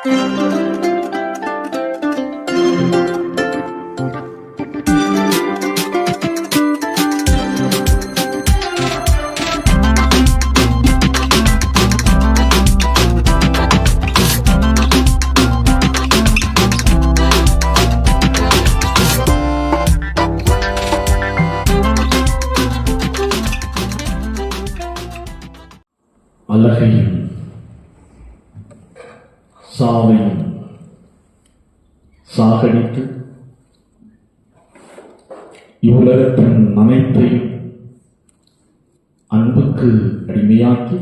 அழகையும் சாவையும் சாகடித்து இவ்வுலகத்தின் அனைத்தையும் அன்புக்கு அடிமையாக்கி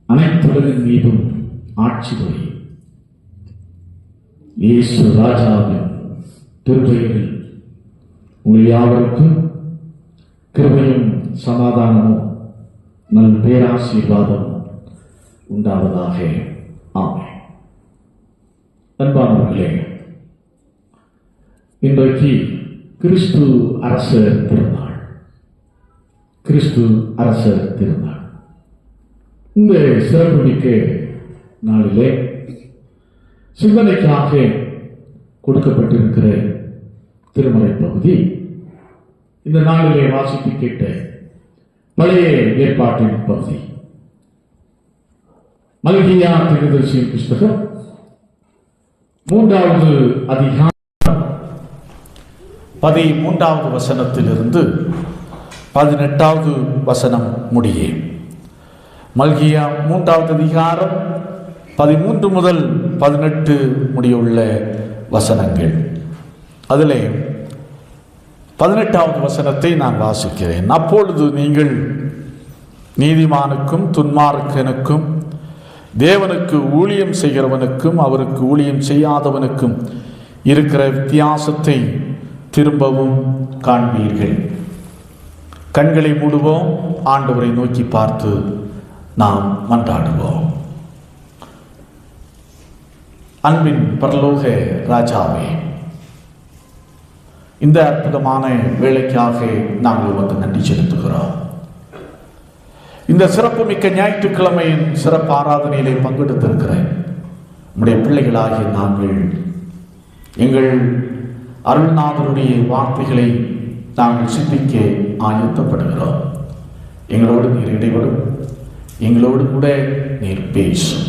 அனைத்துலகின் மீதும் ஆட்சி புரியும் இயேசு ராஜாவின் திருப்பெயரில் உங்கள் யாவருக்கும் கிருபையும் சமாதானமும் நல் பேராசீர்வாதம் உண்டாவதாக. ஆமென். அன்பானவர்களே, இன்றைக்கு கிறிஸ்து அரசர் திருநாள். கிறிஸ்து அரசர் திருநாள். இந்த சிறப்புமிக்க நாளிலே சிந்தனைக்காக கொடுக்கப்பட்டிருக்கிற திருமறை பகுதி இந்த நாளிலே வாசித்து கேட்ட பழைய ஏற்பாட்டின் பகுதி மல்கியா தீர்க்கதரிசியின் புஸ்தகம் 3வது அதிகாரம் 13வது வசனத்திலிருந்து 18வது வசனம் முடியே. மல்கியா 3வது அதிகாரம் 13 முதல் 18 முடியுள்ள வசனங்கள். அதிலே 18வது வசனத்தை நான் வாசிக்கிறேன். அப்பொழுது நீங்கள் நீதிமானுக்கும் துன்மார்க்கனுக்கும் தேவனுக்கு ஊழியம் செய்கிறவனுக்கும் அவருக்கு ஊழியம் செய்யாதவனுக்கும் இருக்கிற வித்தியாசத்தை திரும்பவும் காண்பீர்கள். கண்களை மூடுவோம், ஆண்டவரை நோக்கி பார்த்து நாம் மன்றாடுவோம். அன்பின் பரலோக ராஜாவே, இந்த அற்புதமான வேலைக்காக நாங்கள் வந்து நன்றி செலுத்துகிறோம். இந்த சிறப்புமிக்க ஞாயிற்றுக்கிழமையின் சிறப்பு ஆராதனையிலே பங்கெடுத்திருக்கிற நம்முடைய பிள்ளைகளாகிய நாங்கள் எங்கள் அருள்நாதருடைய வார்த்தைகளை நாங்கள் சிந்திக்க ஆயத்தப்படுகிறோம். எங்களோடு நீர் இடைபடும், எங்களோடு கூட நீர் பேசும்.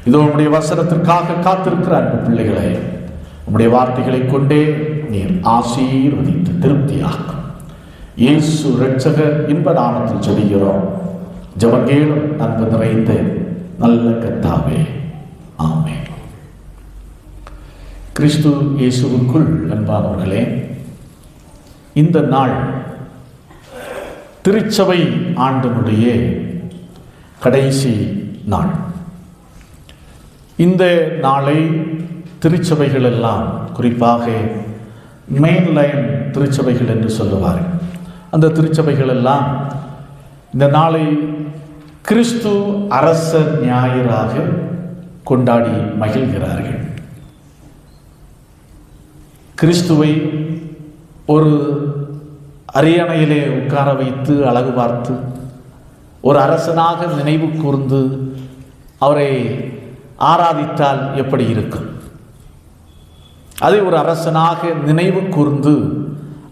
இதோ உம்முடைய வசனத்திற்காக காத்திருக்கிற அன்பு பிள்ளைகளை உம்முடைய வார்த்தைகளை கொண்டே நீர் ஆசீர்வதித்து திருப்தியாக்கும். இயேசு இரட்சகர் இன்ப நாமத்தில் ஜெபிக்கிறோம். ஜெபங்கேளும் அன்பு நிறைந்த நல்ல கர்த்தாவே, ஆமென். கிறிஸ்து இயேசுவுக்குள் அன்பானவர்களே, இந்த நாள் திருச்சபை ஆண்டினுடைய கடைசி நாள். இந்த நாளை திருச்சபைகள் எல்லாம், குறிப்பாக மெயின்லைன் திருச்சபைகள் என்று சொல்லுவார்கள், அந்த திருச்சபைகள் எல்லாம் இந்த நாளை கிறிஸ்து அரசர் ஞாயிறாக கொண்டாடி மகிழ்கிறார்கள். கிறிஸ்துவை ஒரு அரியணையிலே உட்கார வைத்து அழகு பார்த்து ஒரு அரசனாக நினைவு கூர்ந்து அவரை ஆராதித்தால் எப்படி இருக்கும்? அதை ஒரு அரசனாக நினைவு கூர்ந்து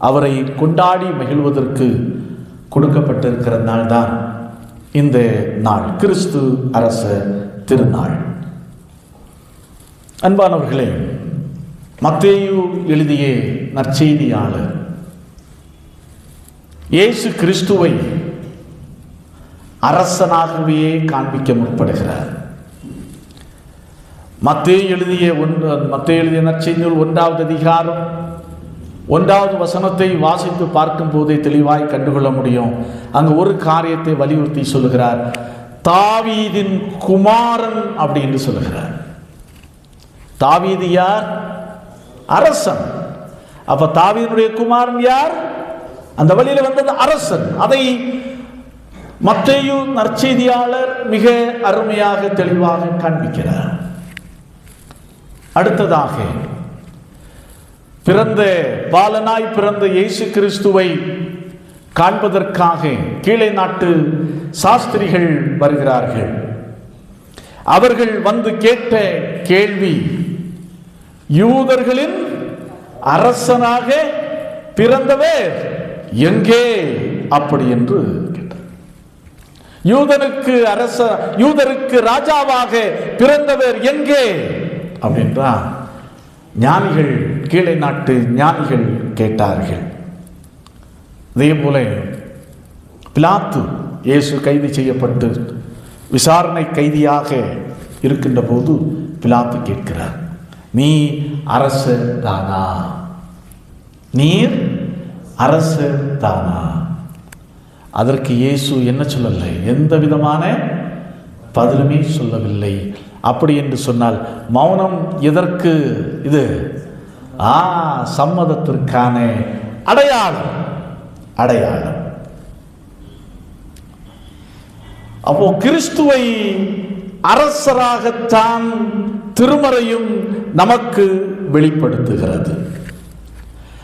அவரை கொண்டாடி மகிழ்வதற்கு கொடுக்கப்பட்டிருக்கிற நாள் தான் இந்த நாள், கிறிஸ்து அரச திருநாள். அன்பானவர்களே, மத்தேயு எழுதிய நற்செய்தியாளர் இயேசு கிறிஸ்துவை அரசனாகவே காண்பிக்க முற்படுகிறார். மத்தேயு எழுதிய நற்செய்தியில் 1வது அதிகாரம் 1வது வசனத்தை வாசித்து பார்க்கும் போதே தெளிவாய் கண்டுகொள்ள முடியும். அங்கு ஒரு காரியத்தை வலியுறுத்தி சொல்லுகிறார். தாவீதின் குமாரன் அப்படின்னு சொல்லுகிறார். தாவீது யார்? அரசன். அப்ப தாவீதுடைய குமாரன் யார்? அந்த வழியில் வந்தது அரசன். அதை மத்தேயு நற்செய்தியாளர் மிக அருமையாக தெளிவாக காண்பிக்கிறார். அடுத்ததாக, பாலனாய் பிறந்த இயேசு கிறிஸ்துவை காண்பதற்காக கீழே நாட்டு சாஸ்திரிகள் வருகிறார்கள். அவர்கள் வந்து கேட்ட கேள்வி, யூதர்களின் அரசனாக பிறந்தவர் எங்கே அப்படி என்று கேட்டார். யூதருக்கு ராஜாவாக பிறந்தவர் எங்கே அப்படின்றா ஞானிகள், கீழே நாட்டு ஞானிகள் கேட்டார்கள். அதே போல பிலாத்து இயேசு கைது செய்யப்பட்டு விசாரணை கைதியாக இருக்கின்ற போது பிலாத்து கேட்கிறார், நீ அரசர் தானா? நீர் அரசர் தானா? அதற்கு இயேசு என்ன சொல்லலை, எந்த விதமான பதிலுமே சொல்லவில்லை. அப்படி என்று சொன்னால் மௌனம் எதற்கு? இது சம்மதத்திற்கான அடையாளம். அப்போ கிறிஸ்துவை அரசராகத்தான் திருமறையும் நமக்கு வெளிப்படுத்துகிறது.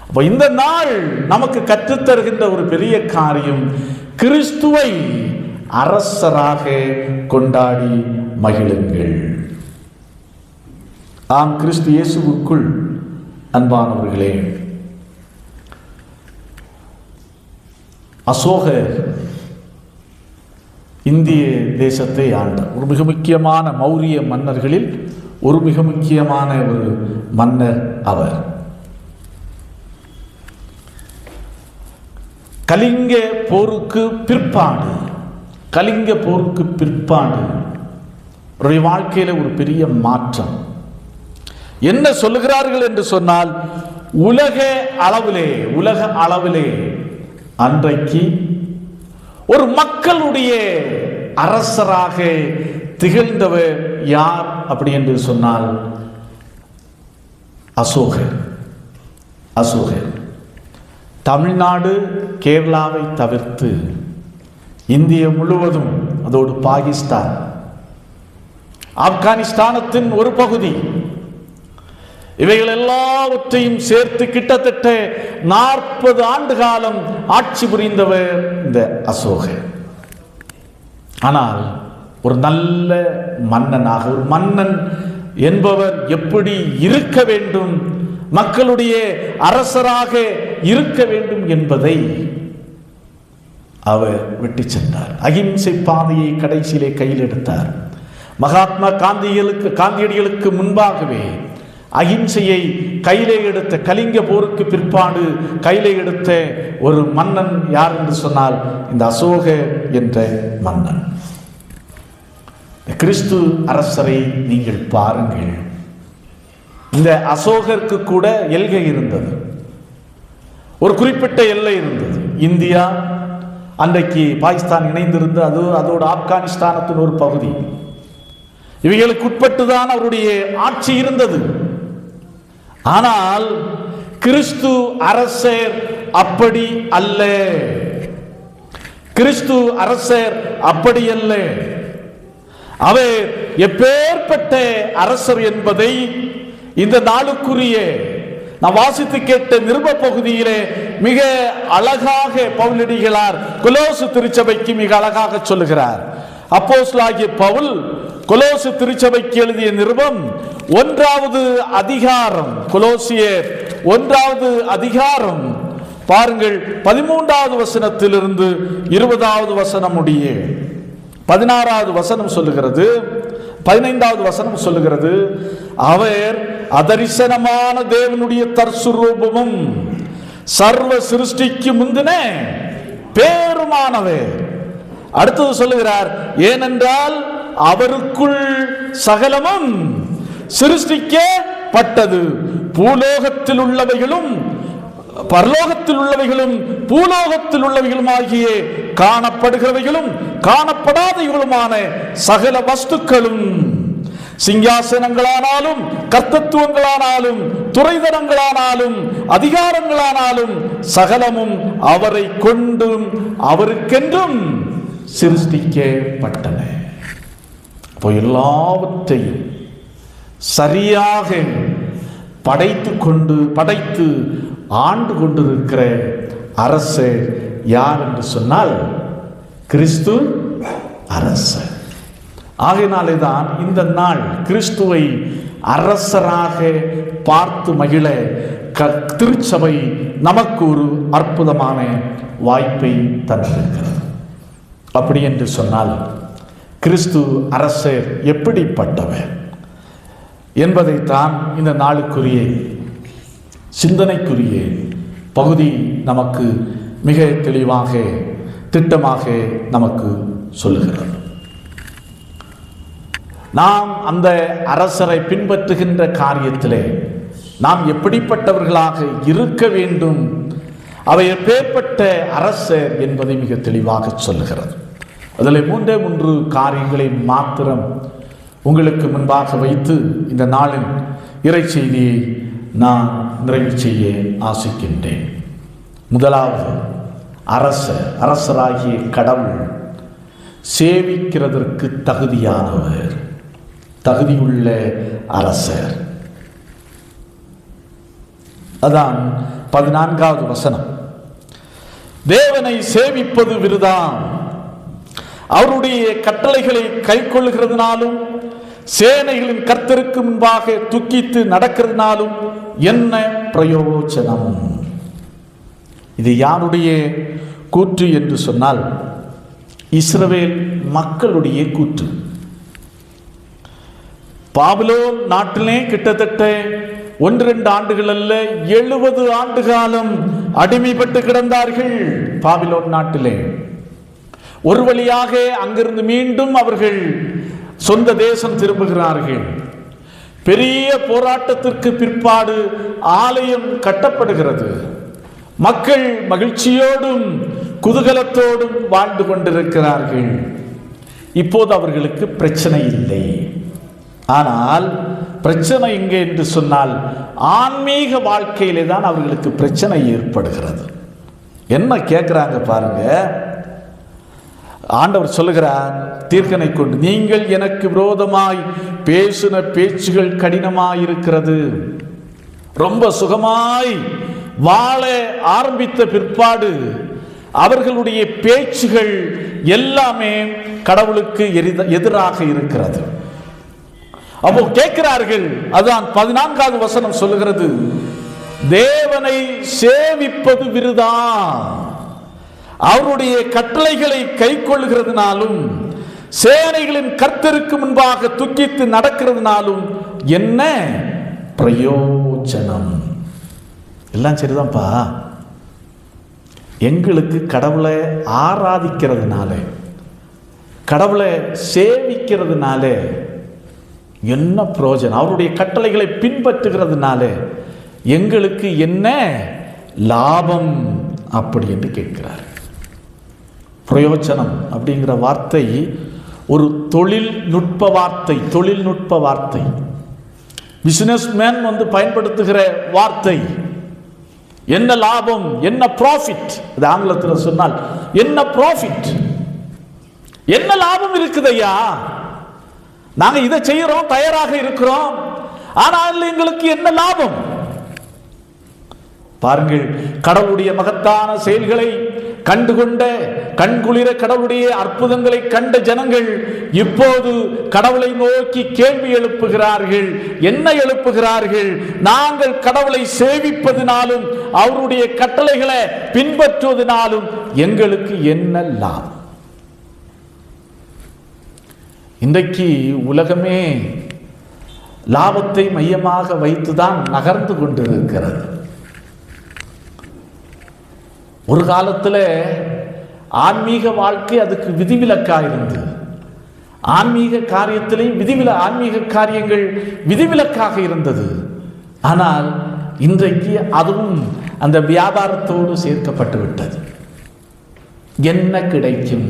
அப்போ இந்த நாள் நமக்கு கற்றுத்தருகின்ற ஒரு பெரிய காரியம், கிறிஸ்துவை அரசராக கொண்டாடி மகிழுங்கள். ஆம், கிறிஸ்து இயேசுவுக்குள் அன்பானவர்களே, அசோகர் இந்திய தேசத்தை ஆண்ட ஒரு மிக முக்கியமான மௌரிய மன்னர்களில் ஒரு மிக முக்கியமான ஒரு மன்னர் அவர். கலிங்க போருக்கு பிற்பாடு அவருடைய வாழ்க்கையில ஒரு பெரிய மாற்றம். என்ன சொல்லுகிறார்கள் என்று சொன்னால், உலக அளவிலே அன்றைக்கு ஒரு மக்களுடைய அரசராக திகழ்ந்தவர் யார் அப்படி என்று சொன்னால் அசோகர். தமிழ்நாடு, கேரளாவை தவிர்த்து இந்திய முழுவதும், அதோடு பாகிஸ்தான், ஆப்கானிஸ்தானத்தின் ஒரு பகுதி, இவைகள் எல்லாவற்றையும் சேர்த்து கிட்டத்தட்ட 40 ஆண்டு காலம் ஆட்சி புரிந்தவர் இந்த அசோகர். ஆனால் ஒரு நல்ல மன்னனாக, ஒரு மன்னன் என்பவர் எப்படி இருக்க வேண்டும், மக்களுடைய அரசராக இருக்க வேண்டும் என்பதை அவர் விட்டு சென்றார். அகிம்சை பாதையை கடைசியிலே கையில் எடுத்தார். மகாத்மா காந்தியடிகளுக்கு முன்பாகவே அகிம்சையை கையிலே எடுத்த, கலிங்க போருக்கு பிற்பாடு கையிலே எடுத்த ஒரு மன்னன் யார் என்று சொன்னால் இந்த அசோகர் என்ற மன்னன். கிறிஸ்து அரசரை நீங்கள் பாருங்கள். இந்த அசோகருக்கு கூட எல்கை இருந்தது, ஒரு குறிப்பிட்ட எல்லை இருந்தது. இந்தியா, அன்றைக்கு பாகிஸ்தான் இணைந்திருந்த அதோடு ஆப்கானிஸ்தானத்தின் ஒரு பகுதி, இவைகளுக்கு உட்பட்டுதான் அவருடைய ஆட்சி இருந்தது. ஆனால் கிறிஸ்து அரசர் அப்படி அல்ல. அவர் எப்பேற்பட்ட அரசர் என்பதை இந்த நாளுக்குரிய நான் வாசித்து கேட்ட நிருப பகுதியிலே மிக அழகாக பவுலடிகளார் கொலோசு திருச்சபைக்கு மிக அழகாக சொல்லுகிறார். அப்போஸ்தலனாகிய பவுல் கொலோசு திருச்சபைக்கு எழுதிய நிருபம் 1வது அதிகாரம், கொலோசியர் 1வது அதிகாரம் பாருங்கள், 13வது வசனத்திலிருந்து 20வது வசனம் முடிய 16வது வசனம் சொல்லுகிறது, 15வது வசனம் சொல்லுகிறது, அவர் அதரிசனமான தேவனுடைய தற்சுரூபமும் சர்வ சிருஷ்டிக்கு முந்தின பேருமானவர். அடுத்தது சொல்லுகிறார், ஏனென்றால் அவருக்குள் சகலமும் சிருஷ்டிக்கப்பட்டது, பூலோகத்தில் உள்ளவைகளும் பரலோகத்தில் உள்ளவைகளும் பூலோகத்தில் உள்ளவைகளும் ஆகிய காணப்படுகிறவைகளும் காணப்படாதவைகளுமான சகல வஸ்துக்களும், சிங்காசனங்களானாலும் கர்த்தத்துவங்களானாலும் துறைதரங்களானாலும் அதிகாரங்களானாலும் சகலமும் அவரை கொண்டும் அவருக்கென்றும் சிருஷ்டிக்கப்பட்டன. இப்போ எல்லாவற்றையும் சரியாக படைத்து ஆண்டு கொண்டிருக்கிற அரசர் யார் என்று சொன்னால் கிறிஸ்து அரசர். ஆகையினாலே தான் இந்த நாள் கிறிஸ்துவை அரசராக பார்த்து மகிழ திருச்சபை நமக்கு ஒரு அற்புதமான வாய்ப்பை தந்திருக்கிறது. அப்படி என்று சொன்னால் கிறிஸ்து அரசர் எப்படிப்பட்டவர் என்பதைத்தான் இந்த நாளுக்குரிய சிந்தனைக்குரிய பகுதி நமக்கு மிக தெளிவாக திட்டமாக நமக்கு சொல்லுகிறது. நாம் அந்த அரசரை பின்பற்றுகின்ற காரியத்திலே நாம் எப்படிப்பட்டவர்களாக இருக்க வேண்டும், அவை எப்பேற்பட்ட அரசர் என்பதை மிக தெளிவாக சொல்லுகிறது. அதில் 3 காரியங்களை மாத்திரம் உங்களுக்கு முன்பாக வைத்து இந்த நாளின் இறை செய்தியை நான் நிறைவு செய்ய ஆசிக்கின்றேன். முதலாவது, அரசராகிய கடவுள் சேவிக்கிறதற்கு தகுதியானவர், தகுதியுள்ள அரசர். அதான் 14வது வசனம். தேவனை சேவிப்பது விருதான், அவருடைய கட்டளைகளை கை கொள்ளுகிறதுனாலும் சேனைகளின் கர்த்தருக்கு முன்பாக துக்கித்து நடக்கிறதுனாலும் என்ன பிரயோஜனம்? இது யாருடைய கூற்று என்று சொன்னால் இஸ்ரவேல் மக்களுடைய கூற்று. பாபிலோன் நாட்டிலே கிட்டத்தட்ட 1-2 ஆண்டுகள் அல்ல, 70 ஆண்டு காலம் அடிமைப்பட்டு கிடந்தார்கள் பாபிலோன் நாட்டிலே. ஒரு வழியாக அங்கிருந்து மீண்டும் அவர்கள் சொந்த தேசம் திரும்புகிறார்கள். பெரிய போராட்டத்திற்கு பிற்பாடு ஆலயம் கட்டப்படுகிறது. மக்கள் மகிழ்ச்சியோடும் குதூகலத்தோடும் வாழ்ந்து கொண்டிருக்கிறார்கள். இப்போது அவர்களுக்கு பிரச்சனை இல்லை. ஆனால் பிரச்சனை எங்கே என்று சொன்னால் ஆன்மீக வாழ்க்கையிலே தான் அவர்களுக்கு பிரச்சனை ஏற்படுகிறது. என்ன கேட்கிறாங்க பாருங்க. ஆண்டவர் சொல்லுகிறார் தீர்க்கனை கொண்டு, நீங்கள் எனக்கு விரோதமாய் பேசின பேச்சுகள் கடினமாயிருக்கிறது. ரொம்ப சுகமாய் வாழ ஆரம்பித்த பிற்பாடு அவர்களுடைய பேச்சுகள் எல்லாமே கடவுளுக்கு எதிராக இருக்கிறது. அப்போ கேட்கிறார்கள். அதான் 14வது வசனம் சொல்லுகிறது, தேவனை சேவிப்பது விருதான், அவருடைய கட்டளைகளை கை கொள்ளுகிறதுனாலும் சேனைகளின் கர்த்தருக்கு முன்பாக துக்கித்து நடக்கிறதுனாலும் என்ன பிரயோஜனம்? எல்லாம் சரிதான்ப்பா, எங்களுக்கு கடவுளை ஆராதிக்கிறதுனால கடவுளை சேவிக்கிறதுனால என்ன பிரயோஜனம்? அவருடைய கட்டளைகளை பின்பற்றுகிறதுனால எங்களுக்கு என்ன லாபம் அப்படி என்று கேட்கிறார். பிரயோஜனம் அப்படிங்கிற வார்த்தை ஒரு தொழில்நுட்ப வார்த்தை, பிசினஸ் மேன் பயன்படுத்துகிற வார்த்தை. என்ன லாபம், என்ன ப்ராஃபிட், அது ஆங்கிலத்தில் சொன்னால் என்ன ப்ராஃபிட், என்ன லாபம் இருக்குது ஐயா? நாங்க இதை செய்யறோம், தயாராக இருக்கிறோம், ஆனால் எங்களுக்கு என்ன லாபம்? பாருங்கள், கடவுளுடைய மகத்தான செயல்களை கண்டுகொண்ட கண்குளிர கடவுளுடைய அற்புதங்களை கண்ட ஜனங்கள் இப்போது கடவுளை நோக்கி கேள்வி எழுப்புகிறார்கள். என்ன எழுப்புகிறார்கள்? நாங்கள் கடவுளை சேவிப்பதினாலும் அவருடைய கட்டளைகளை பின்பற்றுவதனாலும் எங்களுக்கு என்ன லாபம்? இன்றைக்கு உலகமே லாபத்தை மையமாக வைத்துதான் நகர்ந்து கொண்டிருக்கிறது. ஒரு காலத்தில் ஆன்மீக வாழ்க்கை அதுக்கு விதிவிலக்காக இருந்தது. ஆன்மீக காரியத்திலே ஆன்மீக காரியங்கள் விதிவிலக்காக இருந்தது. ஆனால் இன்றைக்கு அதுவும் அந்த வியாபாரத்தோடு சேர்க்கப்பட்டு விட்டது. என்ன கிடைக்கும்,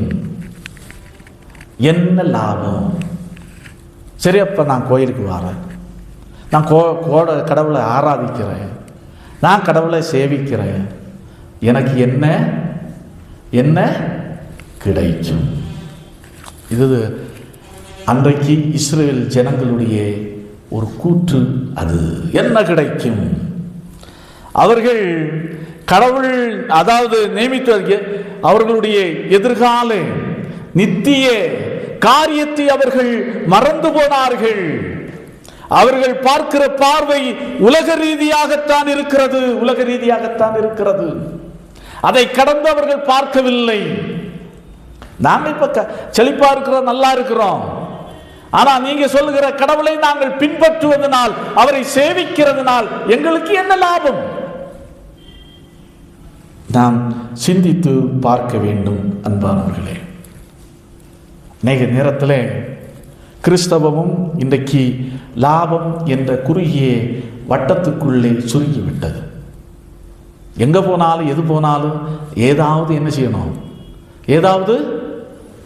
என்ன லாபம்? சரி, அப்போ நான் கோயிலுக்கு வரேன், நான் கடவுளை ஆராதிக்கிறேன், நான் கடவுளை சேவிக்கிறேன், எனக்கு என்ன என்ன கிடைக்கும்? இது அன்றைக்கு இஸ்ரேல் ஜனங்களுடைய ஒரு கூற்று. அது என்ன கிடைக்கும்? அவர்கள் கடவுள் அதாவது நியமித்த அவர்களுடைய எதிர்கால நித்திய காரியத்தை அவர்கள் மறந்து போனார்கள். அவர்கள் பார்க்கிற பார்வை உலக ரீதியாகத்தான் இருக்கிறது, உலக ரீதியாகத்தான் இருக்கிறது. அதை கடந்து அவர்கள் பார்க்கவில்லை. நாங்கள் இப்ப செழிப்பா இருக்கிறோம், நல்லா இருக்கிறோம். ஆனா நீங்க சொல்லுகிற கடவுளை நாங்கள் பின்பற்றுவதனால், அவரை சேவிக்கிறதுனால் எங்களுக்கு என்ன லாபம்? நாம் சிந்தித்து பார்க்க வேண்டும் அன்பானவர்களே. அநேக நேரத்தில் கிறிஸ்தவமும் இன்றைக்கு லாபம் என்ற குறுகிய வட்டத்துக்குள்ளே சுருங்கிவிட்டது. எங்க போனாலும் எது போனாலும் ஏதாவது என்ன செய்யணும், ஏதாவது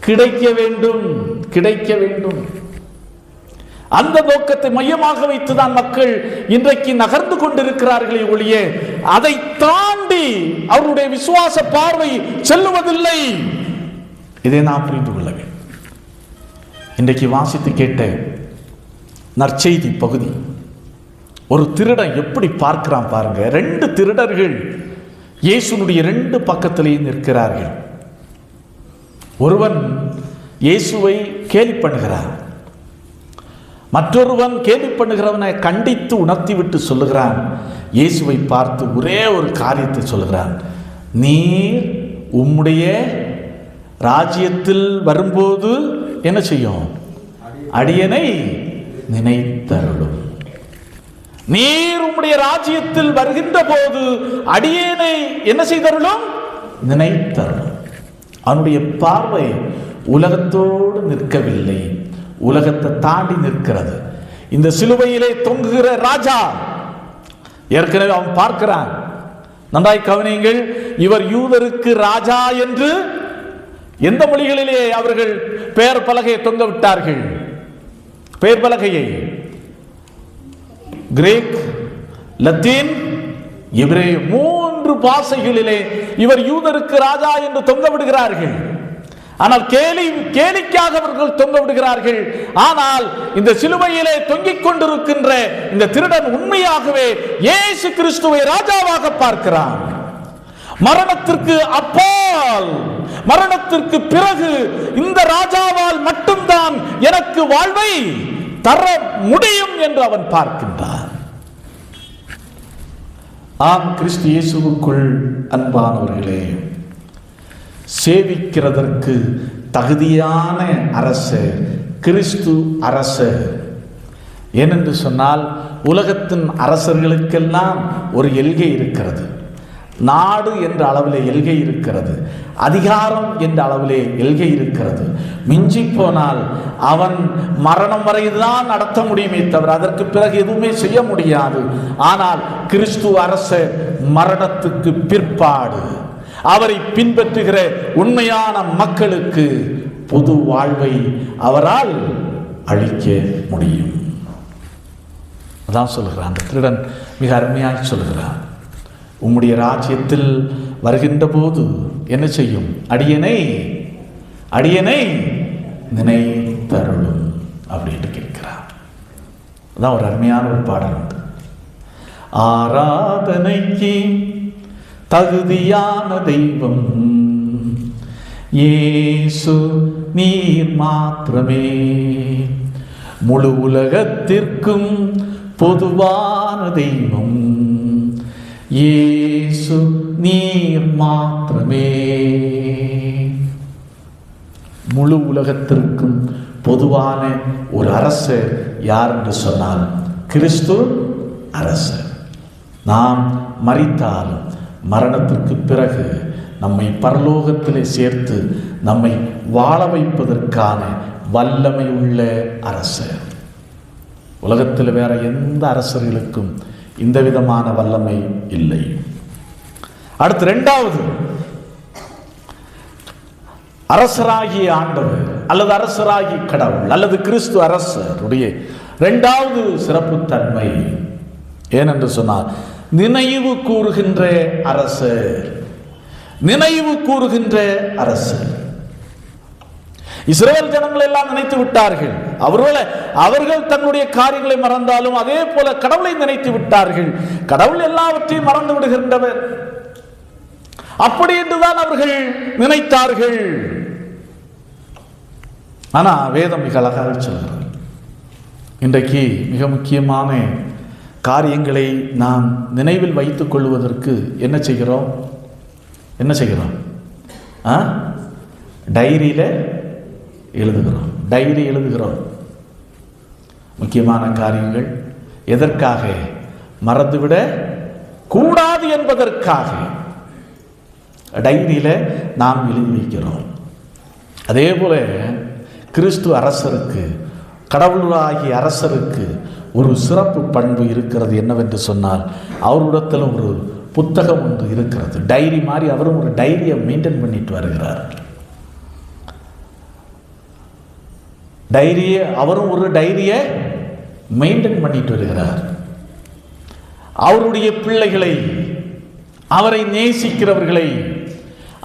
கிடைக்க வேண்டும், கிடைக்க வேண்டும். அந்த நோக்கத்தை மையமாக வைத்துதான் மக்கள் இன்றைக்கு நகர்ந்து கொண்டிருக்கிறார்களே ஒழிய அதை தாண்டி அவருடைய விசுவாச பார்வை செல்லுவதில்லை. இதை நாம் புரிந்து கொள்ள வேண்டும். இன்றைக்கு வாசித்து கேட்ட நற்செய்தி பகுதி, ஒரு திருடன் எப்படி பார்க்கிறான் பாருங்க. 2 திருடர்கள் இயேசுனுடைய 2 பக்கத்திலேயும் நிற்கிறார்கள். ஒருவன் இயேசுவை கேலி பண்ணுகிறான், மற்றொருவன் கேலி பண்ணுகிறவனை கண்டித்து உணர்த்தி விட்டு சொல்லுகிறான். இயேசுவை பார்த்து ஒரே ஒரு காரியத்தை சொல்லுகிறான், நீர் உம்முடைய ராஜ்யத்தில் வரும்போது என்ன செய்யும், அடியனை நினைத்தருளும். நீர் உம்முடைய ராஜ்யத்தில் வருகின்ற போது அடியனை என்ன செய்தருளும், நினைத்தருளும். அவனுடைய பார்வை உலகத்தோடு நிற்கவில்லை, உலகத்தை தாண்டி நிற்கிறது. இந்த சிலுவையிலே தொங்குகிற ராஜா ஏற்கனவே அவன் பார்க்கிறான். நன்றாய் கவனியுங்கள், இவர் யூதருக்கு ராஜா என்று எந்த மொழிகளிலே அவர்கள் பெயர் பலகையை தொங்க விட்டார்கள்? பெயர் பலகையை கிரேக், லத்தீன், எபிரேய 3 பாஷைகளிலே இவர் யூதருக்கு ராஜா என்று தொங்க விடுகிறார்கள். ஆனால் கேலிக்காக அவர்கள் தொங்க விடுகிறார்கள். ஆனால் இந்த சிலுவையிலே தொங்கிக் கொண்டிருக்கின்ற இந்த திருடன் உண்மையாகவே இயேசு கிறிஸ்துவை ராஜாவாக பார்க்கிறான். மரணத்திற்கு அப்பால், மரணத்திற்கு பிறகு இந்த ராஜாவால் மட்டும்தான் எனக்கு வாழ்வை தர முடியும் என்று அவன் பார்க்கின்றான். ஆம், கிறிஸ்து இயேசுவுக்குள் அன்பானவர்களே, சேவிக்கிறதற்கு தகுதியான அரசர் கிறிஸ்து அரசர். ஏனென்று சொன்னால், உலகத்தின் அரசர்களுக்கெல்லாம் ஒரு எல்கை இருக்கிறது. நாடு என்ற அளவிலே எல்கை இருக்கிறது, அதிகாரம் என்ற அளவிலே எல்கை இருக்கிறது. மிஞ்சி போனால் அவன் மரணம் வரைதான் நடத்த முடியுமே தவிர அதற்கு பிறகு எதுவுமே செய்ய முடியாது. ஆனால் கிறிஸ்து அரசர் மரணத்துக்கு பிற்பாடு அவரை பின்பற்றுகிற உண்மையான மக்களுக்கு பொது வாழ்வை அவரால் அளிக்க முடியும். அதான் சொல்லுகிறான் அந்த திருடன், மிக அருமையாக சொல்லுகிறான், உம்முடைய ராஜ்யத்தில் வருகின்ற போது என்ன செய்யும், அடியனை நினைத்தருளும் அப்படின்னு கேட்கிறான். அதான் ஒரு அருமையான ஒரு பாடல் உண்டு. ஆராதனைக்கு தகுதியான தெய்வம் இயேசு நீர் மாத்திரமே, முழு உலகத்திற்கும் பொதுவான தெய்வம் இயேசு நீர் மாத்திரமே. முழு உலகத்திற்கும் பொதுவான ஒரு அரசர் யார் என்று சொன்னால் கிறிஸ்து அரசர். நாம் மரித்தாலும் மரணத்திற்கு பிறகு நம்மை பரலோகத்திலே சேர்த்து நம்மை வாழ வைப்பதற்கான வல்லமை உள்ள அரசர். உலகத்தில் வேற எந்த அரசர்களுக்கும் இந்த விதமான வல்லமை இல்லை. அடுத்து 2வது, அரசராகிய ஆண்டவர் அல்லது அரசராகிய கடவுள் அல்லது கிறிஸ்து அரசருடைய 2வது சிறப்பு தன்மை ஏனென்று சொன்னால் நினைவு கூறுகின்ற அரசர். நினைவு கூறுகின்ற அரசர். இஸ்ரவேல் ஜனங்கள் எல்லாம் நினைத்து விட்டார்கள். அவர்கள் தங்களுடைய காரியங்களை மறந்தாலும் அதே போல கடவுளை நினைத்து விட்டார்கள். கடவுள் எல்லாவற்றையும் மறந்து விடுகின்றவர். அப்படி என்றுதான் அவர்கள் நினைத்தார்கள். ஆனால் வேதம் மிக அழகாக சொல்கிறது. இன்றைக்கு மிக முக்கியமான காரியங்களை நாம் நினைவில் வைத்துக் கொள்வதற்கு என்ன செய்கிறோம்? டைரியில் எழுதுகிறோம். டைரி எழுதுகிறோம் முக்கியமான காரியங்கள். எதற்காக? மறந்துவிட கூடாது என்பதற்காக டைரியில் நாம் எழுதி வைக்கிறோம். அதே போல கிறிஸ்து அரசருக்கு, கடவுளாகிய அரசருக்கு ஒரு சிறப்பு பண்பு இருக்கிறது. என்னவென்று சொன்னால், அவரிடத்தில் ஒரு புத்தகம் ஒன்று இருக்கிறது. டைரி மாதிரி அவரும் ஒரு டைரியை மெயின்டைன் பண்ணிட்டு வருகிறார். அவரும் ஒரு டைரியை மெயின்டைன் பண்ணிட்டு வருகிறார். அவருடைய பிள்ளைகளை, அவரை நேசிக்கிறவர்களை,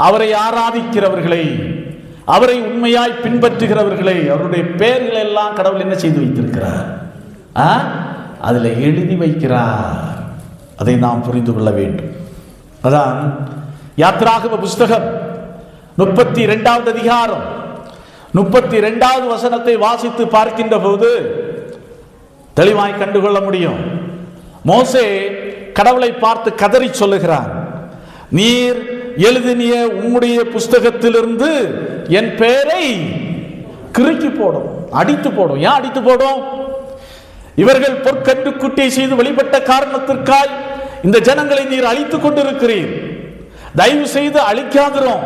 அவரை ஆராதிக்கிறவர்களை, அவரை உண்மையாய் பின்பற்றுகிறவர்களை, அவருடைய பெயர்களை எல்லாம் கடவுள் என்ன செய்து வைத்திருக்கிறார்? அதில் எழுதி வைக்கிறார். அதை நாம் புரிந்து கொள்ள வேண்டும். அதான் யாத்ராகம புஸ்தகம் 32வது அதிகாரம் 32வது வசனத்தை வாசித்து பார்க்கின்ற போது தெளிவாய் கண்டுகொள்ள முடியும். மோசே கடவுளை பார்த்து கதறி சொல்லுகிறான், நீர் எழுதினிய உம்முடைய புஸ்தகத்திலிருந்து என் பெயரை கிறுக்கி போடும், அடித்து போடும். ஏன் அடித்து போடும்? இவர்கள் பொற்கன்று குட்டியை செய்து வழிபட்ட காரணத்திற்காய் இந்த ஜனங்களை நீர் அழித்துக் கொண்டிருக்கிறீர். தயவு செய்து அழிக்காதிரும்.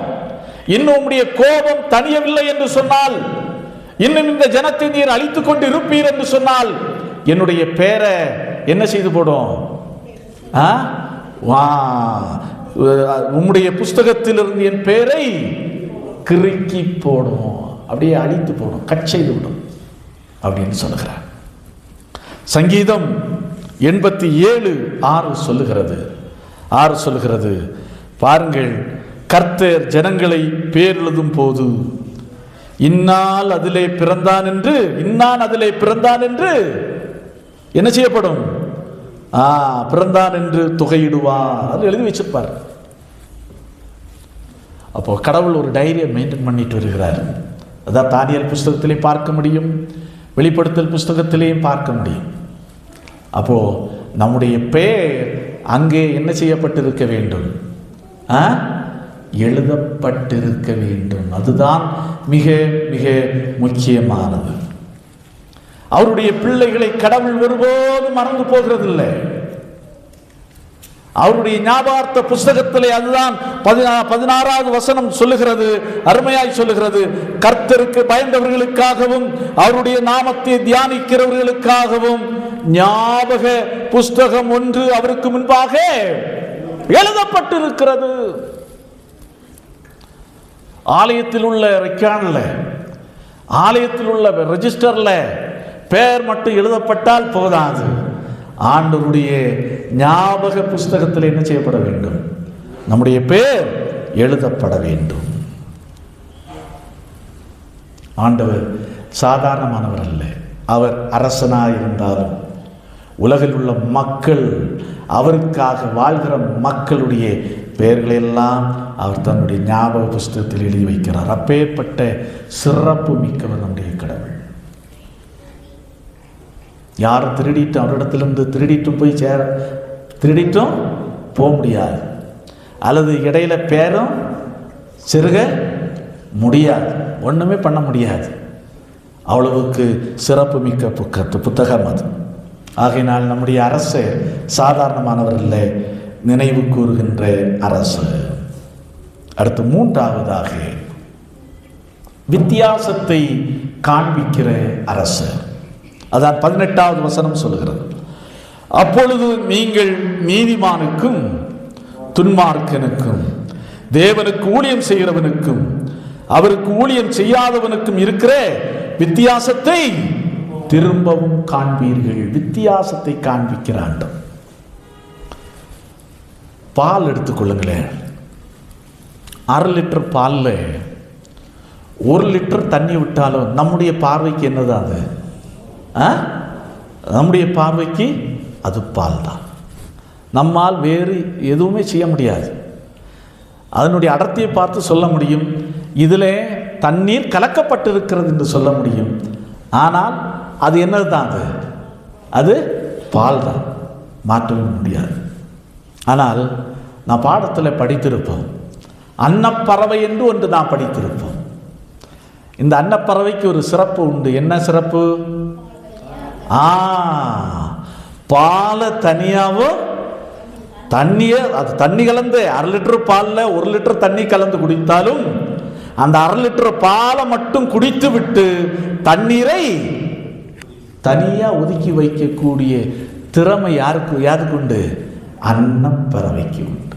இன்னும் உம்முடைய கோபம் தணியவில்லை என்று சொன்னால், இன்னும் இந்த ஜனத்தை நீர் அழித்துக் கொண்டு இருப்பீர் என்று சொன்னால், என்னுடைய பெயரை என்ன செய்து போடும்? உம்முடைய புஸ்தகத்திலிருந்து என் பெயரை கிறுக்கி போடும், அப்படியே அழித்து போடும், கட் செய்து விடும் அப்படின்னு சொல்லுகிறார். சங்கீதம் 87:6 சொல்லுகிறது, பாருங்கள், கர்த்தர் ஜனங்களை பேர் எழுதும் போது இந்நாள் அதிலே பிறந்தான் என்று என்ன செய்யப்படும்? பிறந்தான் என்று தொகையிடுவார். அது எழுதி வச்சிருப்பார். அப்போ கடவுள் ஒரு டைரியை மெயின்டைன் பண்ணிட்டு வருகிறார். அதான் தானியேல் புஸ்தகத்திலையும் பார்க்க முடியும், வெளிப்படுத்தல் புஸ்தகத்திலையும் பார்க்க முடியும். அப்போ நம்முடைய பெயர் அங்கே என்ன செய்யப்பட்டிருக்க வேண்டும்? எழுதப்பட்டிருக்க வேண்டும். அதுதான் மிக மிக முக்கியமானது. அவருடைய பிள்ளைகளை கடவுள் ஒருபோதும் மறந்து போகிறதில்லை. அவருடைய ஞாபகார்த்த புஸ்தகத்திலே அதுதான் 16வது வசனம் சொல்லுகிறது, அருமையாய் சொல்லுகிறது, கர்த்தருக்கு பயந்தவர்களுக்காகவும் அவருடைய நாமத்தை தியானிக்கிறவர்களுக்காகவும் ஞாபக புஸ்தகம் ஒன்று அவருக்கு முன்பாக எழுதப்பட்டிருக்கிறது. ஆலயத்தில் உள்ள ரெக்கார்ட்ல, ஆலயத்தில் உள்ள ரெஜிஸ்டர்ல பெயர் மட்டும் எழுதப்பட்டால் போதாது. ஆண்டவருடைய ஞாபக புஸ்தகத்தில் என்ன செய்யப்பட வேண்டும்? நம்முடைய பெயர் எழுதப்பட வேண்டும். ஆண்டவர் சாதாரணமானவர் அல்ல. அவர் அரசனாய் இருந்தாலும் உலகில் உள்ள மக்கள், அவருக்காக வாழ்கிற மக்களுடைய பெயர்களை எல்லாம் அவர் தன்னுடைய ஞாபக புஸ்தகத்தில் எழுதி வைக்கிறார். அப்பேற்பட்ட சிறப்பு மிக்கவர் நம்முடைய கடவுள். யாரும் திருடிட்டு அவரிடத்திலிருந்து திருடிட்டும் போக முடியாது, அல்லது இடையில பேரும் செருக முடியாது, ஒன்றுமே பண்ண முடியாது. அவ்வளவுக்கு சிறப்பு மிக்க புத்தகம் அது. ஆகையினால் நம்முடைய அரசு சாதாரணமானவர் இல்லை, நினைவு கூறுகின்ற அரசு. அடுத்து 3வதாக வித்தியாசத்தை காண்பிக்கிற அரசு. அதான் 18வது வசனம் சொல்லுகிறது, அப்பொழுது நீங்கள் நீதிமானுக்கும் துன்மார்க்கனுக்கும் தேவனுக்கு ஊழியம் செய்கிறவனுக்கும் அவருக்கு ஊழியம் செய்யாதவனுக்கும் இருக்கிற வித்தியாசத்தை திரும்பவும் காண்பீர்கள். வித்தியாசத்தை காண்பிக்கிறான். பால் எடுத்துக்கொள்ளுங்களேன். 1/2 லிட்டர் பாலில் 1 லிட்டர் தண்ணி விட்டாலும் நம்முடைய பார்வைக்கு என்னதான் அது? நம்முடைய பார்வைக்கு அது பால் தான். நம்மால் வேறு எதுவுமே செய்ய முடியாது. அதனுடைய அடர்த்தியை பார்த்து சொல்ல முடியும், இதில் தண்ணீர் கலக்கப்பட்டிருக்கிறது என்று சொல்ல முடியும். ஆனால் அது என்னது தான்? அது பால் தான், மாற்றவே முடியாது. ஆனால் நான் பாடத்தில் படித்திருப்போம், அன்னப்பறவை என்று ஒன்று நான் படித்திருப்போம். இந்த அன்னப்பறவைக்கு ஒரு சிறப்பு உண்டு. என்ன சிறப்பு? பாலை தனியாகவும் அது தண்ணி கலந்து 1/2 லிட்டர் பாலில் 1 லிட்டர் தண்ணி கலந்து குடித்தாலும் அந்த 1/2 லிட்டர் பாலை மட்டும் குடித்து விட்டு தண்ணீரை தனியா ஒதுக்கி வைக்கக்கூடிய திறமை யாருக்கு உண்டு? அன்னப்பறவைக்கு உண்டு.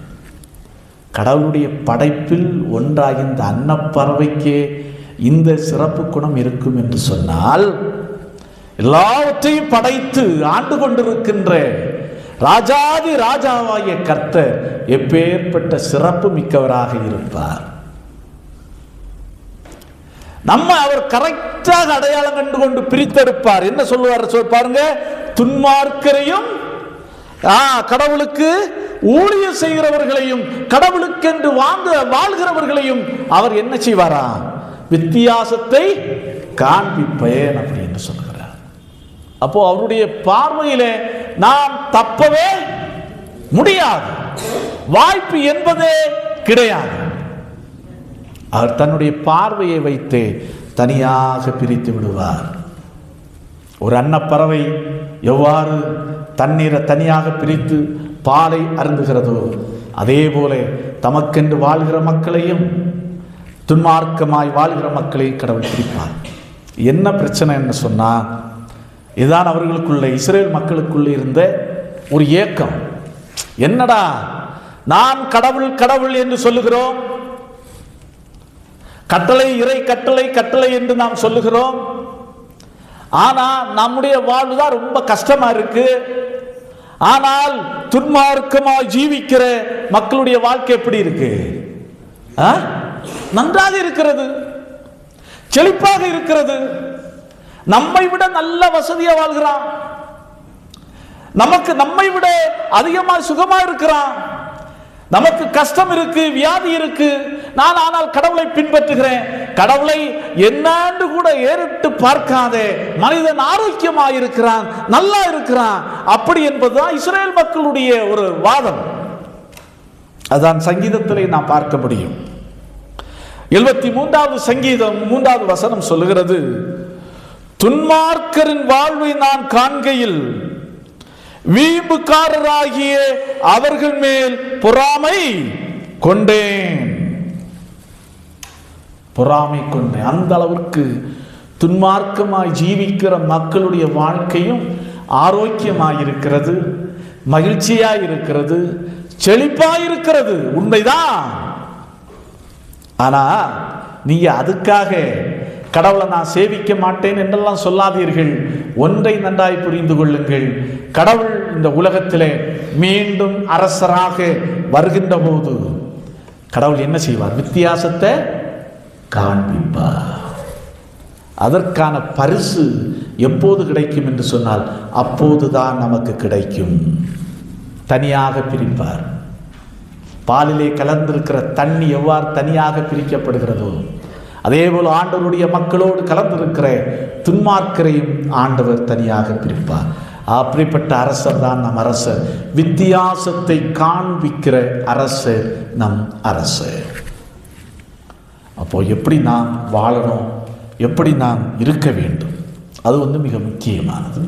கடவுளுடைய படைப்பில் ஒன்றாக இந்த அன்னப்பறவைக்கே இந்த சிறப்பு குணம் இருக்கும் என்று சொன்னால், எல்லாவற்றையும் படைத்து ஆண்டு கொண்டிருக்கின்ற ராஜாதி ராஜாவாகிய கர்த்தர் எப்பேற்பட்ட சிறப்பு மிக்கவராக இருப்பார். நம்ம அவர் கரெக்டாக அடையாளம் கண்டு கொண்டு பிரித்தெடுப்பார். என்ன சொல்லுவார் பாருங்க, துன்மார்க்கரையும் கடவுளுக்கு ஊழியம் செய்கிறவர்களையும் கடவுளுக்கென்று வாழ்கிறவர்களையும் அவர் என்ன செய்வாரா? வித்தியாசத்தை காண்பிப்பேன் அப்படின்னு சொல்கிறார். அப்போ அவருடைய பார்வையிலே நாம் தப்பவே முடியாது, வாய்ப்பு என்பதே கிடையாது. அவர் தன்னுடைய பார்வையை வைத்து தனியாக பிரித்து விடுவார். ஒரு அன்னப்பறவை எவ்வாறு தண்ணீரை தனியாக பிரித்து பாலை அருந்துகிறதோ, அதே போல தமக்கென்று வாழ்கிற மக்களையும் துன்மார்க்கமாய் வாழ்கிற மக்களையும் கடவுள் பிரிப்பார். என்ன பிரச்சனை என்று சொன்னால், இதுதான் அவர்களுக்குள்ள, இஸ்ரேல் மக்களுக்குள்ள இருந்த ஒரு ஏக்கம். என்னடா, நான் கடவுள் கடவுள் என்று சொல்லுகிறோம், கட்டளை இறை கட்டளை கட்டளை என்று நாம் சொல்லுகிறோம், ஆனா நம்முடைய வாழ்வுதான் ரொம்ப கஷ்டமா இருக்கு. ஆனால் துன்மார்க்கமாய் ஜீவிக்கிற மக்களுடைய வாழ்க்கை எப்படி இருக்கு? நன்றாக இருக்கிறது, செழிப்பாக இருக்கிறது. நம்மை விட நல்ல வசதியா வாழ்கிறான், நம்மை விட அதிகமாக சுகமா இருக்கிறான். நமக்கு கஷ்டம் இருக்கு, வியாதி இருக்கு, நான் ஆனால் கடவுளை பின்பற்றுகிறேன். கடவுளை என்னன்னு கூட ஏறிட்டு பார்க்காதே மனிதன் ஆரோக்கியமாக இருக்கிறான், நல்லா இருக்கிறான், அப்படி என்பதுதான் இஸ்ரேல் மக்களுடைய ஒரு வாதம். அதான் சங்கீதத்திலே நாம் பார்க்க முடியும். 73வது சங்கீதம் 3வது வசனம் சொல்லுகிறது, துன்மார்க்கரின் வாழ்வை நான் காண்கையில் வீம்புக்காரராகிய அவர்கள் மேல் பொறாமை கொண்டேன். பொறாமை கொண்டேன். அந்த அளவிற்கு துன்மார்க்கமாய் ஜீவிக்கிற மக்களுடைய வாழ்க்கையும் ஆரோக்கியமாயிருக்கிறது, மகிழ்ச்சியாயிருக்கிறது, செழிப்பாயிருக்கிறது, உண்மைதான். ஆனா நீங்க அதுக்காக கடவுளை நான் சேவிக்க மாட்டேன் என்றெல்லாம் சொல்லாதீர்கள். ஒன்றை நன்றாய் புரிந்து கொள்ளுங்கள், கடவுள் இந்த உலகத்திலே மீண்டும் அரசராக வருகின்ற போது கடவுள் என்ன செய்வார்? வித்தியாசத்தை காண்பிப்பார். அதற்கான பரிசு எப்போது கிடைக்கும் என்று சொன்னால், அப்போதுதான் நமக்கு கிடைக்கும். தனியாக பிரிப்பார். பாலிலே கலந்திருக்கிற தண்ணி எவ்வாறு தனியாக பிரிக்கப்படுகிறதோ, அதேபோல் ஆண்டவருடைய மக்களோடு கலந்திருக்கிற துன்மார்க்கரையும் ஆண்டவர் தனியாக பிரிப்பார். அப்படிப்பட்ட அரசர் தான் நம் அரசர். வித்தியாசத்தை காண்பிக்கிற அரசர் நம் அரசர். அப்போ எப்படி நாம் வாழணும், எப்படி நாம் இருக்க வேண்டும், அது மிக முக்கியமானது.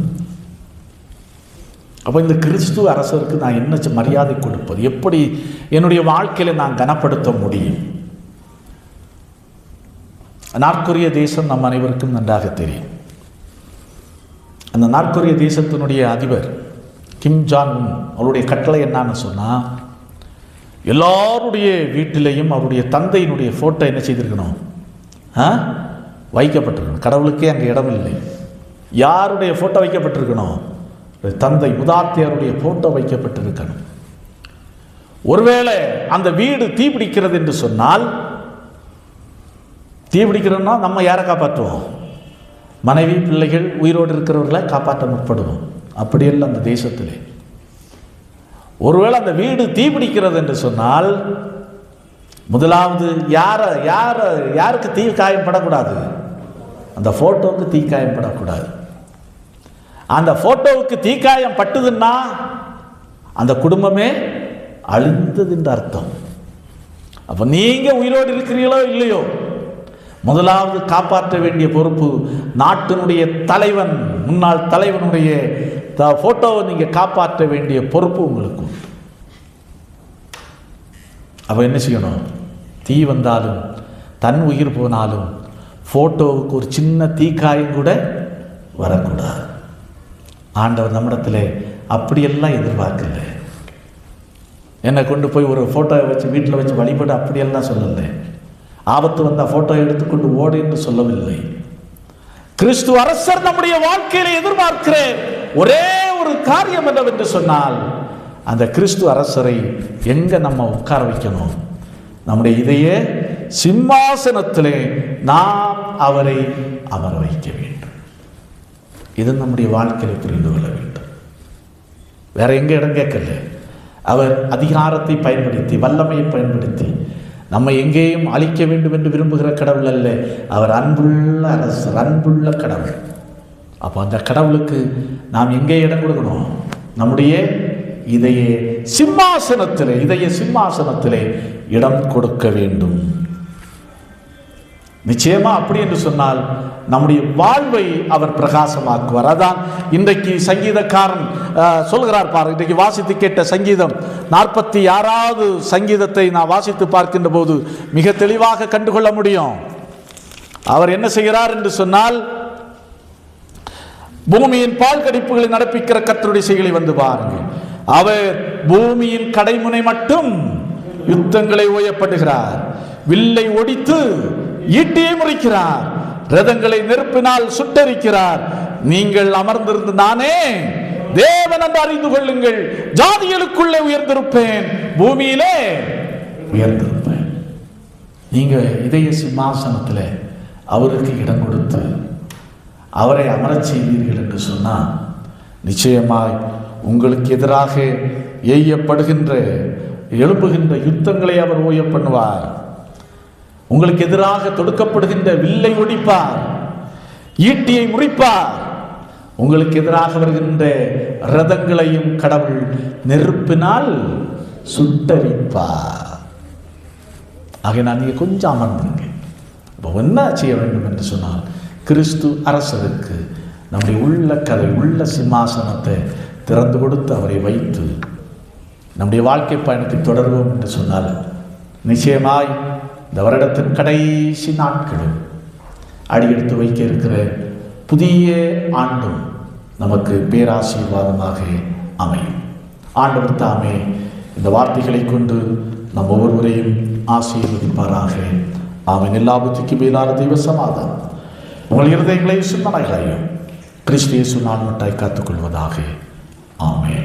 அப்போ இந்த கிறிஸ்துவ அரசருக்கு நான் என்ன மரியாதை கொடுப்பது, எப்படி என்னுடைய வாழ்க்கையில நான் கனப்படுத்த முடியும்? நார்கொரிய தேசம் நம் அனைவருக்கும் நன்றாக தெரியும். அந்த நார்கொரிய தேசத்தினுடைய அதிபர் கிம் ஜாங் உன் அவருடைய கட்டளை என்னன்னு சொன்னால், எல்லாருடைய வீட்டிலையும் அவருடைய தந்தையினுடைய ஃபோட்டோ என்ன செய்திருக்கணும்? வைக்கப்பட்டிருக்கணும். கடவுளுக்கே அங்கே இடம் இல்லை. யாருடைய ஃபோட்டோ வைக்கப்பட்டிருக்கணும்? தந்தை முதாத்தியாருடைய ஃபோட்டோ வைக்கப்பட்டிருக்கணும். ஒருவேளை அந்த வீடு தீப்பிடிக்கிறது என்று சொன்னால், தீப்பிடிக்கிறோம்னா நம்ம யாரை காப்பாற்றுவோம்? மனைவி பிள்ளைகள் உயிரோடு இருக்கிறவர்களை காப்பாற்ற முற்படுவோம். அப்படியல்ல அந்த தேசத்திலே. ஒருவேளை அந்த வீடு தீப்பிடிக்கிறது என்று சொன்னால் முதலாவது யாருக்கு தீ காயப்படக்கூடாது? அந்த போட்டோவுக்கு தீ காயப்படக்கூடாது. அந்த போட்டோவுக்கு தீக்காயம் பட்டுதுன்னா அந்த குடும்பமே அழிந்தது என்று அர்த்தம். அப்ப நீங்க உயிரோடு இருக்கிறீங்களோ இல்லையோ, முதலாவது காப்பாற்ற வேண்டிய பொறுப்பு நாட்டினுடைய தலைவன், முன்னாள் தலைவனுடைய போட்டோவை நீங்க காப்பாற்ற வேண்டிய பொறுப்பு உங்களுக்கு. அப்ப என்ன செய்யணும்? தீ வந்தாலும் தன் உயிர் போனாலும் போட்டோவுக்கு ஒரு சின்ன தீக்காயம் கூட வரக்கூடாது. ஆண்டவர் நம்மிடத்தில் அப்படியெல்லாம் எதிர்பார்க்கல. என்னை கொண்டு போய் ஒரு ஃபோட்டோவை வச்சு வீட்டில் வச்சு வழிபட அப்படியெல்லாம் சொல்லலை. ஆபத்து வந்தால் ஃபோட்டோ எடுத்துக்கொண்டு ஓடு என்று சொல்லவில்லை. கிறிஸ்து அரசர் நம்முடைய வாழ்க்கையில எதிர்பார்க்கிற ஒரே ஒரு காரியம் என்னவென்று சொன்னால், அந்த கிறிஸ்து அரசரை எங்க நம்ம உட்கார வைக்கணும்? நம்முடைய இதய சிம்மாசனத்திலே நாம் அவரை அமர வைக்க வேண்டும். இது நம்முடைய வாழ்க்கையில் புரிந்து கொள்ள வேண்டும். வேற எங்க இடம் கேட்கல. அவர் அதிகாரத்தை பயன்படுத்தி, வல்லமையை பயன்படுத்தி நம்மை எங்கேயும் அழிக்க வேண்டும் என்று விரும்புகிற கடவுள் அல்ல. அவர் அன்புள்ள அரசர், அன்புள்ள கடவுள். அப்போ அந்த கடவுளுக்கு நாம் எங்கே இடம் கொடுக்கணும்? நம்முடைய இதய சிம்மாசனத்திலே இடம் கொடுக்க வேண்டும். நிச்சயமா அப்படி என்று சொன்னால் நம்முடைய வாழ்வை அவர் பிரகாசமாக்குவார். அதான் இன்றைக்கு சங்கீதக்காரன் சொல்கிறார் பாரு. இன்றைக்கு வாசித்து கேட்ட சங்கீதம் 46வது சங்கீதத்தை நான் வாசித்து பார்க்கின்ற போது மிக தெளிவாக கண்டுகொள்ள முடியும். அவர் என்ன செய்கிறார் என்று சொன்னால், பூமியின் பால் கடிப்புகளை நடப்பிக்கிற கர்த்தருடைய செய்களை வந்து பாருங்கள். அவர் பூமியின் கடைமுனை மட்டும் யுத்தங்களை ஓயப்படுகிறார். வில்லை ஒடித்து ஈட்டியை முறிக்கிறார். ரதங்களை நெருப்பினால் சுட்டரிக்கிறார். நீங்கள் அமர்ந்திருந்து நானே தேவன் என்று அறிந்து கொள்ளுங்கள். ஜாதிகளுக்குள்ளே உயர்ந்திருப்பேன், பூமியிலே உயர்ந்திருப்பேன். நீங்க இதய சிம்மாசனத்தில் அவருக்கு இடம் கொடுத்து அவரை அமரச் செய்வீர்கள் என்று சொன்னால், நிச்சயமாய் உங்களுக்கு எதிராக எழுப்புகின்ற யுத்தங்களை அவர் ஓய பண்ணுவார். உங்களுக்கு எதிராக தொடுக்கப்படுகின்ற வில்லை ஒடிப்பார், ஈட்டியை முறிப்பார். உங்களுக்கு எதிராக வருகின்ற ரதங்களையும் கடவுள் நெருப்பினால் சுட்டரிப்பார். ஆகையினால் நீங்க கொஞ்சம் அமர்ந்துங்க. இப்போ என்ன செய்ய வேண்டும் என்று சொன்னால், கிறிஸ்து அரசருக்கு நம்முடைய உள்ள சிம்மாசனத்தை திறந்து கொடுத்து அவரை வைத்து நம்முடைய வாழ்க்கை பயணத்தை தொடர்வோம் என்று சொன்னால், நிச்சயமாய் இந்த வருடத்தின் கடைசி நாட்களும் அடியெடுத்து வைக்க இருக்கிற புதிய ஆண்டும் நமக்கு பேராசீர்வாதமாக அமையும். ஆண்டவர் தாமே இந்த வார்த்தைகளை கொண்டு நம் ஒவ்வொருவரையும் ஆசீர்வதிப்பாராக. ஆமென். எல்லா புத்திக்கு மேலான தெய்வ சமாதானம் உங்கள் இருதயங்களையும் சிந்தனைகளையும் கிறிஸ்து இயேசு நாமத்தால் காத்துக்கொள்வதாக. ஆமென்.